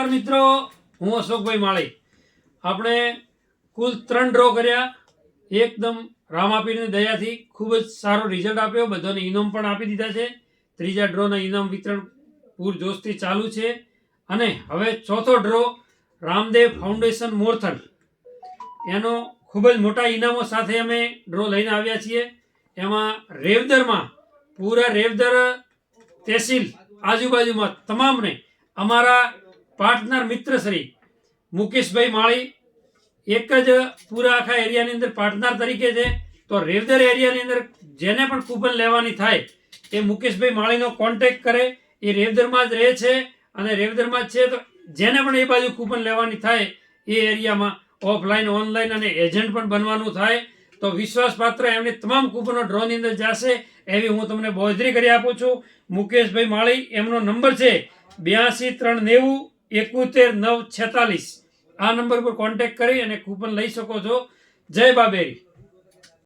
નમસ્કાર મિત્રો, હું અશોકભાઈ માળી. આપણે કુલ 3 ડ્રો કર્યા. એકદમ રામાપીરની દયાથી ખૂબ જ સારો રિઝલ્ટ આપ્યો. બધાને ઇનામ પણ આપી દીધા છે. ત્રીજા ડ્રોના ઇનામ વિતરણ પૂરજોશથી ચાલુ છે. અને હવે ચોથો ડ્રો રામદેવ ફાઉન્ડેશન મોરથલ, એનો ખૂબ જ મોટા ઇનામો સાથે અમે ડ્રો લઈને આવ્યા છીએ. એમાં રેવદરમાં પૂરા રેવદર તહેસીલ આજુબાજુમાં તમામને અમારા પાર્ટનર મિત્ર શ્રી મુકેશભાઈ માળી એક જ પૂરા આખા એરિયાની અંદર પાર્ટનર તરીકે છે. તો રેવદર એરિયાની અંદર જેને પણ કૂપન લેવાની થાય એ મુકેશભાઈ માળીનો કોન્ટેક્ટ કરે. એ રેવદરમાં જ રહે છે અને રેવદરમાં જ છે. તો જેને પણ એ બાજુ કૂપન લેવાની થાય એ એરિયામાં ઓફલાઈન ઓનલાઈન અને એજન્ટ પણ બનવાનું થાય તો વિશ્વાસપાત્ર એમની તમામ કૂપનો ડ્રોની અંદર જશે એવી હું તમને બોજરી કરી આપું છું. મુકેશભાઈ માળી, એમનો નંબર છે 82 390 71 946. આ નંબર પર કોન્ટેક્ટ કરી અને કૂપન લઈ શકો છો. જય બાબેરી.